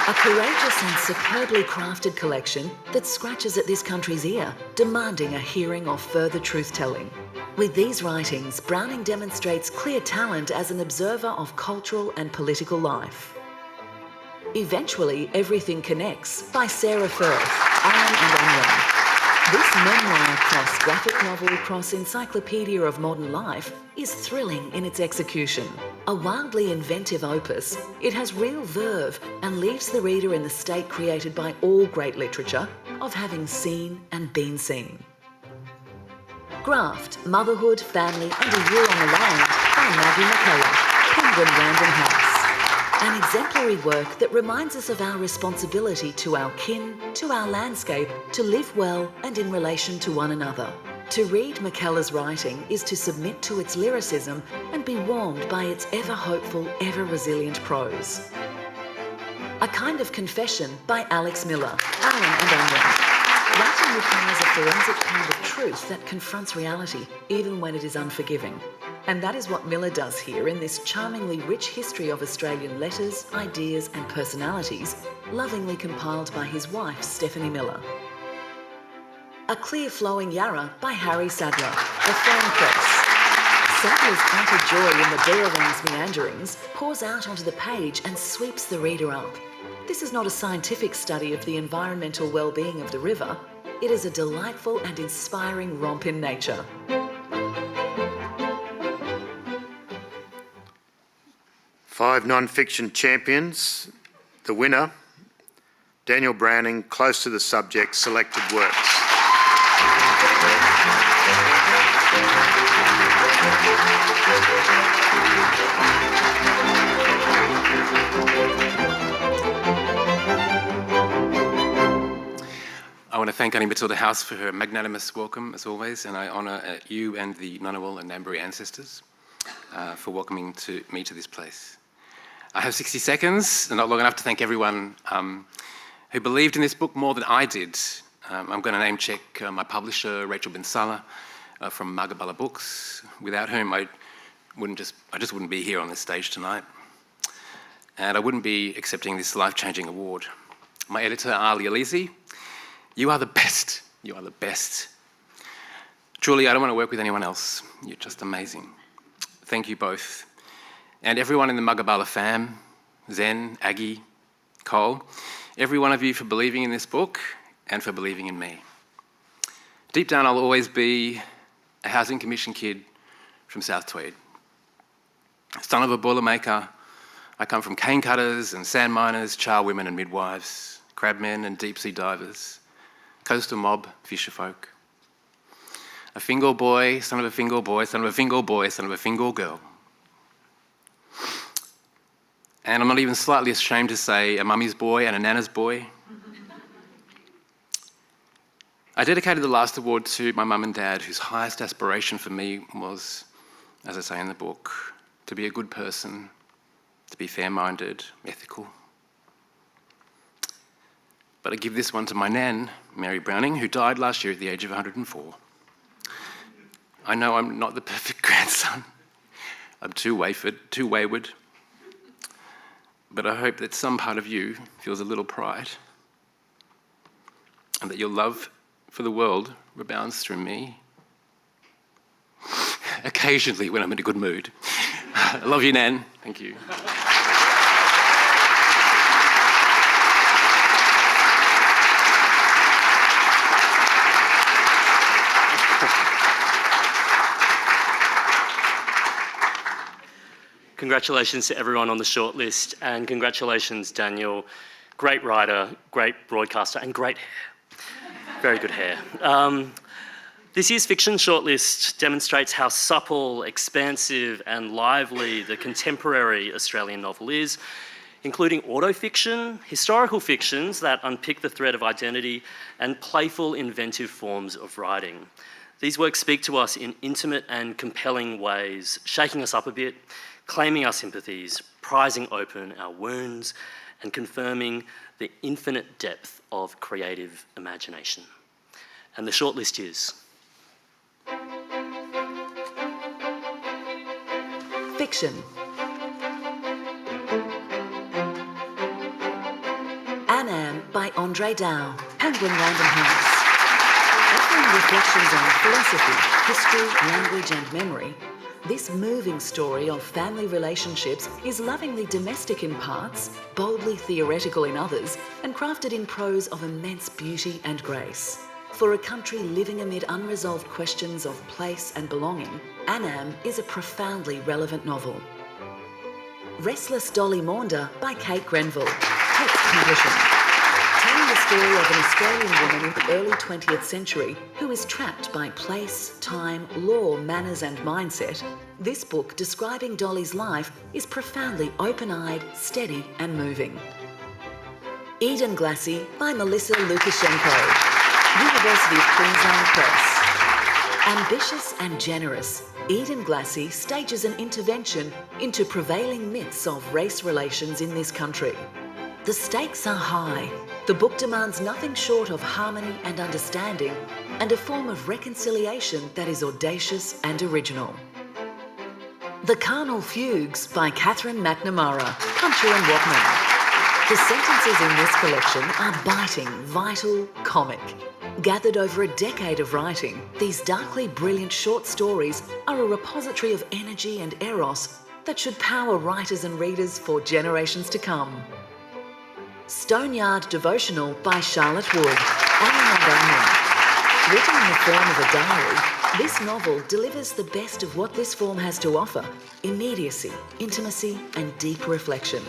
A courageous and superbly crafted collection that scratches at this country's ear, demanding a hearing of further truth-telling. With these writings, Browning demonstrates clear talent as an observer of cultural and political life. Eventually, Everything Connects by Sarah Firth, Alan and Onion. This memoir cross graphic novel cross encyclopedia of modern life is thrilling in its execution. A wildly inventive opus, it has real verve and leaves the reader in the state created by all great literature of having seen and been seen. Graft, Motherhood, Family and a Year on the Land by Maggie McKellar, Penguin Random House. An exemplary work that reminds us of our responsibility to our kin, to our landscape, to live well and in relation to one another. To read McKellar's writing is to submit to its lyricism and be warmed by its ever-hopeful, ever-resilient prose. A Kind of Confession by Alex Miller, Alan and Onion. Writing requires a forensic kind of truth that confronts reality, even when it is unforgiving. And that is what Miller does here in this charmingly rich history of Australian letters, ideas and personalities, lovingly compiled by his wife, Stephanie Miller. A Clear Flowing Yarra by Harry Sadler, a Fern Press. Sadler's utter joy in the Dirrawong's meanderings pours out onto the page and sweeps the reader up. This is not a scientific study of the environmental well-being of the river. It is a delightful and inspiring romp in nature. 5 non-fiction champions. The winner, Daniel Browning, Close to the Subject, selected works. I want to thank Annie Matilda House for her magnanimous welcome, as always, and I honour you and the Ngunnawal and Ngambri ancestors for welcoming me to this place. I have 60 seconds, and not long enough to thank everyone who believed in this book more than I did. I'm going to name check my publisher, Rachel Binsala, from Magabala Books, without whom I just wouldn't be here on this stage tonight. And I wouldn't be accepting this life-changing award. My editor, Ali Alizi, you are the best. You are the best. Truly, I don't want to work with anyone else. You're just amazing. Thank you both. And everyone in the Magabala fam, Zen, Aggie, Cole, every one of you for believing in this book and for believing in me. Deep down, I'll always be a Housing Commission kid from South Tweed. Son of a boilermaker, I come from cane cutters and sand miners, charwomen and midwives, crabmen and deep sea divers, coastal mob, fisher folk. A Fingal boy, son of a Fingal boy, son of a Fingal boy, son of a Fingal girl. And I'm not even slightly ashamed to say a mummy's boy and a nana's boy. I dedicated the last award to my mum and dad, whose highest aspiration for me was, as I say in the book, to be a good person, to be fair-minded, ethical. But I give this one to my nan, Mary Browning, who died last year at the age of 104. I know I'm not the perfect grandson. I'm too wayward. But I hope that some part of you feels a little pride and that your love for the world rebounds through me. Occasionally when I'm in a good mood. I love you, Nan. Thank you. Congratulations to everyone on the shortlist, and congratulations, Daniel. Great writer, great broadcaster, and great hair. Very good hair. This year's fiction shortlist demonstrates how supple, expansive, and lively the contemporary Australian novel is, including autofiction, historical fictions that unpick the thread of identity, and playful, inventive forms of writing. These works speak to us in intimate and compelling ways, shaking us up a bit, claiming our sympathies, prizing open our wounds, and confirming the infinite depth of creative imagination. And the shortlist is... Fiction. Anam by Andre Dow, Penguin Random House. Offering reflections on philosophy, history, language and memory, this moving story of family relationships is lovingly domestic in parts, boldly theoretical in others, and crafted in prose of immense beauty and grace. For a country living amid unresolved questions of place and belonging, Anam is a profoundly relevant novel. Restless Dolly Maunder by Kate Grenville, Text Publishing. Telling the story of an Australian woman in the early 20th century who is trapped by place, time, law, manners and mindset, this book describing Dolly's life is profoundly open-eyed, steady and moving. Eden Glassy by Melissa Lukashenko, University of Queensland Press. Ambitious and generous, Eden Glassy stages an intervention into prevailing myths of race relations in this country. The stakes are high. The book demands nothing short of harmony and understanding, and a form of reconciliation that is audacious and original. The Carnal Fugues by Catherine McNamara, Puncher and Watman. The sentences in this collection are biting, vital, comic. Gathered over a decade of writing, these darkly brilliant short stories are a repository of energy and eros that should power writers and readers for generations to come. Stoneyard Devotional by Charlotte Wood, Annie Montgomery. Written in the form of a diary, this novel delivers the best of what this form has to offer: immediacy, intimacy, and deep reflection.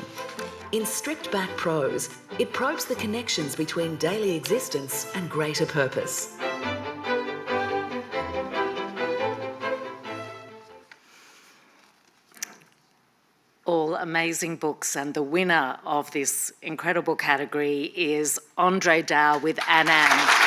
In stripped-back prose, it probes the connections between daily existence and greater purpose. All amazing books, and the winner of this incredible category is Andre Dow with Anand.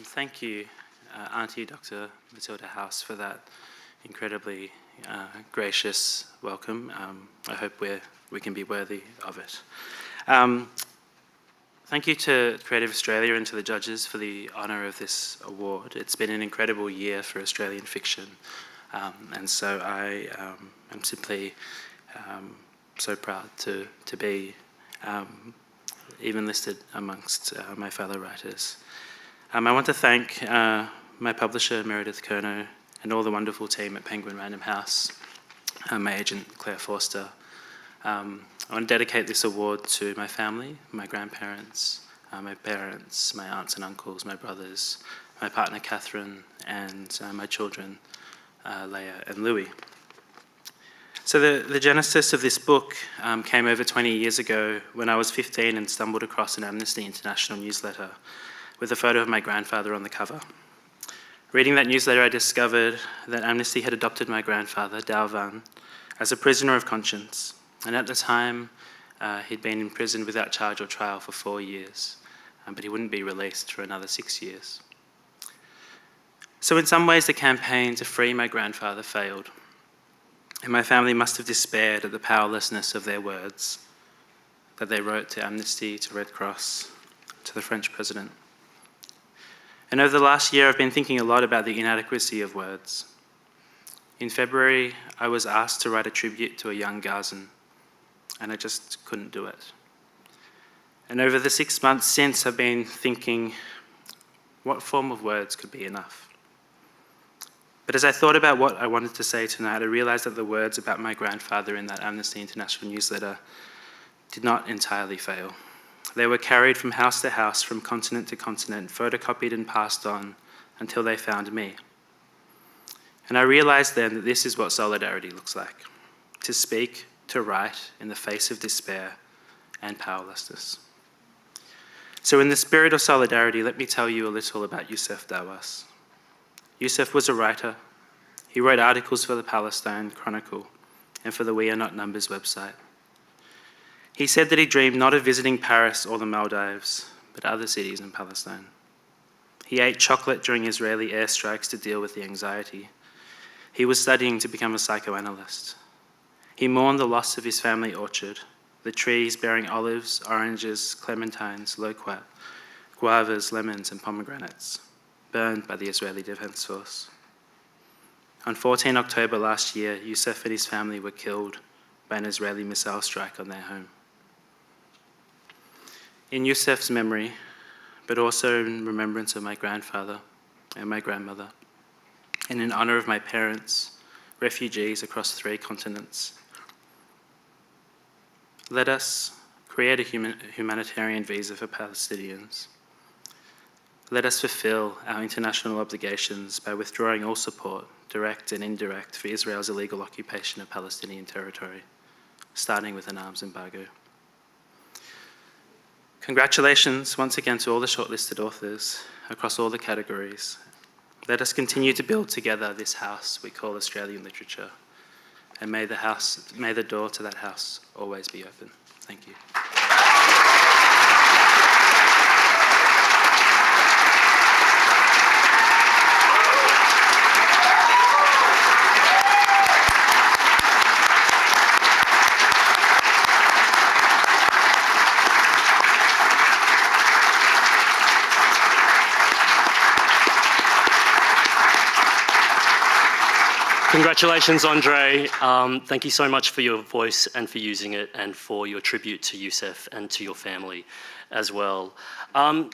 Thank you, Auntie Dr. Matilda House, for that incredibly gracious welcome. I hope we can be worthy of it. Thank you to Creative Australia and to the judges for the honour of this award. It's been an incredible year for Australian fiction, and so I am simply so proud to be even listed amongst my fellow writers. I want to thank my publisher, Meredith Kerno, and all the wonderful team at Penguin Random House, my agent, Claire Forster. I want to dedicate this award to my family, my grandparents, my parents, my aunts and uncles, my brothers, my partner, Catherine, and my children, Leia and Louis. So the genesis of this book came over 20 years ago when I was 15 and stumbled across an Amnesty International newsletter with a photo of my grandfather on the cover. Reading that newsletter, I discovered that Amnesty had adopted my grandfather, Dao Van, as a prisoner of conscience. And at the time, he'd been in prison without charge or trial for 4 years, but he wouldn't be released for another 6 years. So in some ways, the campaign to free my grandfather failed, and my family must have despaired at the powerlessness of their words that they wrote to Amnesty, to Red Cross, to the French president. And over the last year, I've been thinking a lot about the inadequacy of words. In February, I was asked to write a tribute to a young Gazan, and I just couldn't do it. And over the 6 months since, I've been thinking, what form of words could be enough? But as I thought about what I wanted to say tonight, I realized that the words about my grandfather in that Amnesty International newsletter did not entirely fail. They were carried from house to house, from continent to continent, photocopied and passed on until they found me. And I realized then that this is what solidarity looks like: to speak, to write in the face of despair and powerlessness. So in the spirit of solidarity, let me tell you a little about Youssef Dawas. Youssef was a writer. He wrote articles for the Palestine Chronicle and for the We Are Not Numbers website. He said that he dreamed not of visiting Paris or the Maldives, but other cities in Palestine. He ate chocolate during Israeli airstrikes to deal with the anxiety. He was studying to become a psychoanalyst. He mourned the loss of his family orchard, the trees bearing olives, oranges, clementines, loquat, guavas, lemons, and pomegranates, burned by the Israeli Defense Force. On 14 October last year, Youssef and his family were killed by an Israeli missile strike on their home. In Youssef's memory, but also in remembrance of my grandfather and my grandmother, and in honor of my parents, refugees across 3 continents, let us create a humanitarian visa for Palestinians. Let us fulfill our international obligations by withdrawing all support, direct and indirect, for Israel's illegal occupation of Palestinian territory, starting with an arms embargo. Congratulations once again to all the shortlisted authors across all the categories. Let us continue to build together this house we call Australian literature, and may the door to that house always be open. Thank you. Congratulations, Andre. Thank you so much for your voice and for using it and for your tribute to Youssef and to your family as well.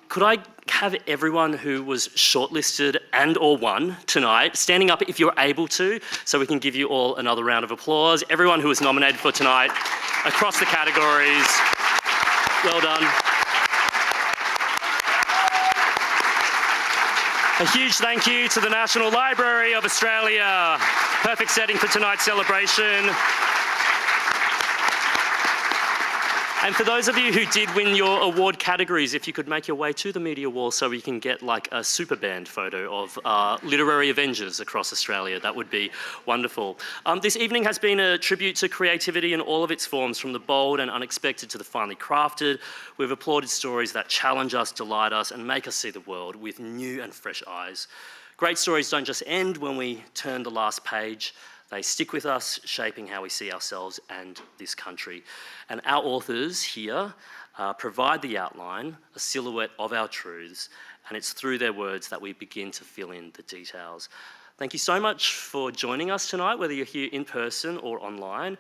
Could I have everyone who was shortlisted and or won tonight standing up if you're able to, so we can give you all another round of applause. Everyone who was nominated for tonight across the categories. Well done. A huge thank you to the National Library of Australia. Perfect setting for tonight's celebration. And for those of you who did win your award categories, if you could make your way to the media wall so we can get like a super band photo of literary Avengers across Australia, that would be wonderful. This evening has been a tribute to creativity in all of its forms, from the bold and unexpected to the finely crafted. We've applauded stories that challenge us, delight us, and make us see the world with new and fresh eyes. Great stories don't just end when we turn the last page. They stick with us, shaping how we see ourselves and this country. And our authors here provide the outline, a silhouette of our truths, and it's through their words that we begin to fill in the details. Thank you so much for joining us tonight, whether you're here in person or online.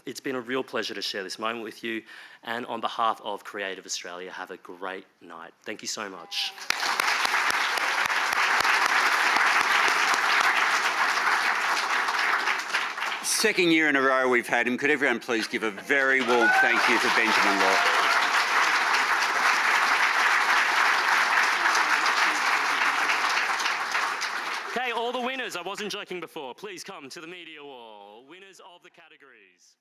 It's been a real pleasure to share this moment with you. And on behalf of Creative Australia, have a great night. Thank you so much. Second year in a row we've had him. Could everyone please give a very warm thank you to Benjamin Law. Okay, all the winners, I wasn't joking before, please come to the media wall. Winners of the categories.